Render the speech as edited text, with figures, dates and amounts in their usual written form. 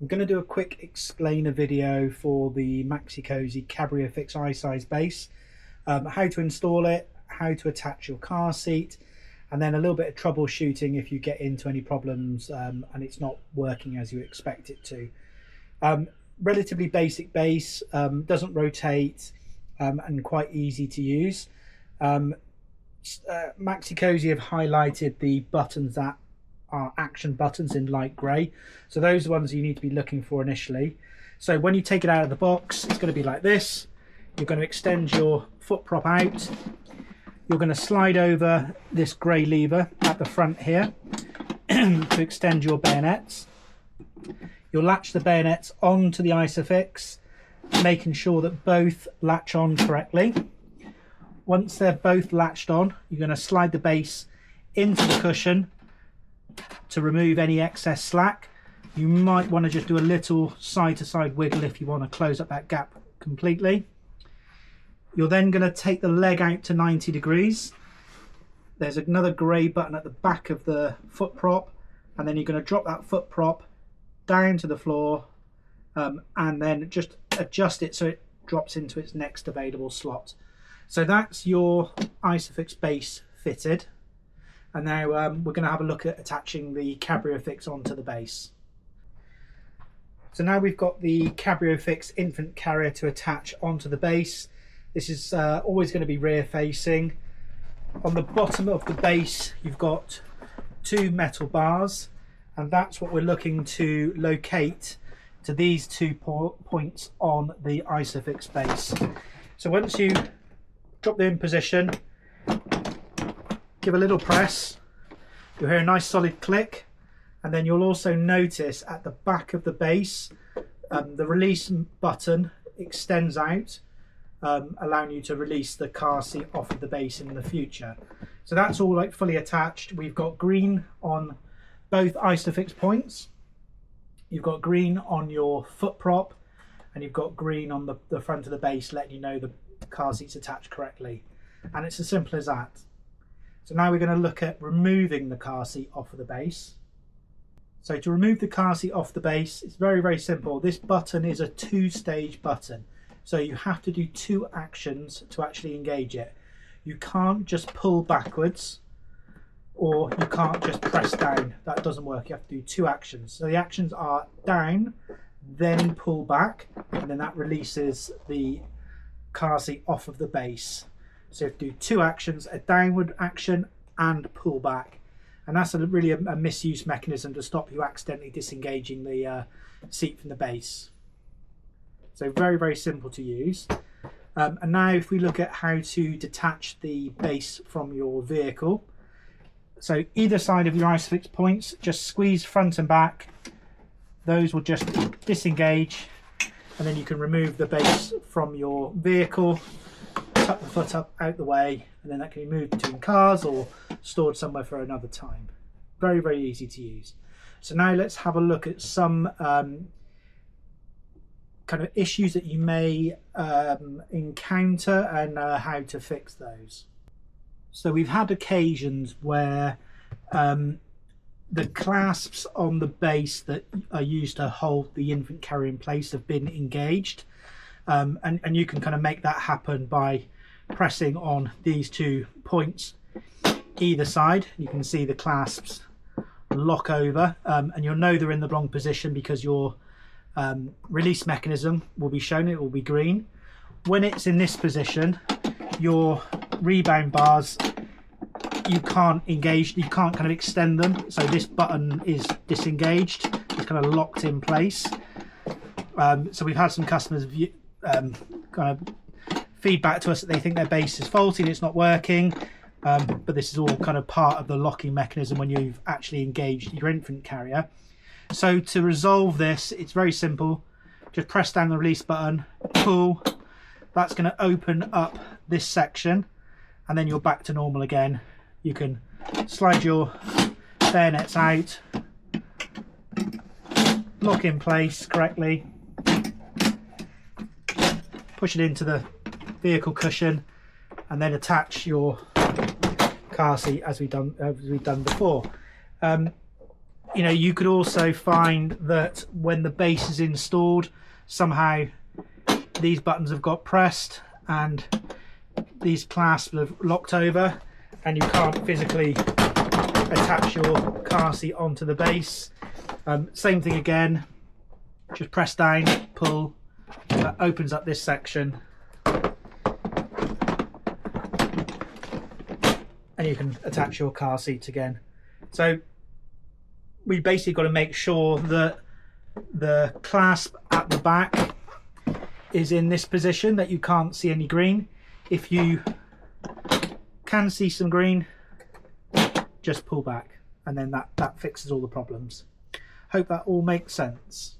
I'm going to do a quick explainer video for the Maxi-Cosi CabrioFix i-size base, how to install it, how to attach your car seat, and then a little bit of troubleshooting if you get into any problems and it's not working as you expect it to. Relatively basic base, doesn't rotate, and quite easy to use. Maxi-Cosi have highlighted the buttons that are action buttons in light grey, so those are the ones you need to be looking for initially. So when you take it out of the box, it's going to be like this. You're going to extend your foot prop out. You're going to slide over this grey lever at the front here to extend your bayonets. You'll latch the bayonets onto the ISOFIX, making sure that both latch on correctly. Once they're both latched on, you're going to slide the base into the cushion to remove any excess slack. You might want to just do a little side to side wiggle if you want to close up that gap completely. You're then going to take the leg out to 90 degrees. There's another grey button at the back of the foot prop, and then you're going to drop that foot prop down to the floor and then just adjust it so it drops into its next available slot. So that's your ISOFIX base fitted. And now we're going to have a look at attaching the CabrioFix onto the base. So now we've got the CabrioFix infant carrier to attach onto the base. This is always going to be rear facing. On the bottom of the base you've got two metal bars, and that's what we're looking to locate to these 2 points on the ISOFIX base. So once you drop them in position, give a little press, you'll hear a nice solid click, and then you'll also notice at the back of the base the release button extends out, allowing you to release the car seat off of the base in the future. So that's all like fully attached. We've got green on both ISOFIX points, you've got green on your foot prop, and you've got green on the front of the base, letting you know the car seat's attached correctly. And it's as simple as that. So now we're going to look at removing the car seat off of the base. So to remove the car seat off the base, it's very, very simple. This button is a 2-stage button. So you have to do 2 actions to actually engage it. You can't just pull backwards, or you can't just press down. That doesn't work. You have to do 2 actions. So the actions are down, then pull back, and then that releases the car seat off of the base. So you have to do 2 actions, a downward action and pull back. And that's really a misuse mechanism to stop you accidentally disengaging the seat from the base. So very, very simple to use. And now if we look at how to detach the base from your vehicle. So either side of your ISOFIX points, just squeeze front and back. Those will just disengage, and then you can remove the base from your vehicle, tuck the foot up out the way, and then that can be moved between cars or stored somewhere for another time. Very, very easy to use. So now let's have a look at some kind of issues that you may encounter and how to fix those. So we've had occasions where the clasps on the base that are used to hold the infant carrier in place have been engaged, and you can kind of make that happen by pressing on these 2 points either side. You can see the clasps lock over, and you'll know they're in the wrong position because your release mechanism will be shown. It will be green. When it's in this position, your rebound bars, you can't engage, you can't kind of extend them, so this button is disengaged, it's kind of locked in place. So we've had some customers kind of feedback to us that they think their base is faulty and it's not working, but this is all kind of part of the locking mechanism when you've actually engaged your infant carrier. So to resolve this, it's very simple. Just press down the release button, pull, that's going to open up this section, and then you're back to normal again. You can slide your bayonets out, lock in place correctly, push it into the vehicle cushion, and then attach your car seat as we've done before. you know, you could also find that when the base is installed, somehow these buttons have got pressed and these clasps have locked over and you can't physically attach your car seat onto the base. Same thing again, just press down, pull, that opens up this section and you can attach your car seat again. So we basically got to make sure that the clasp at the back is in this position, that you can't see any green. If you can see some green, just pull back and then that fixes all the problems. Hope that all makes sense.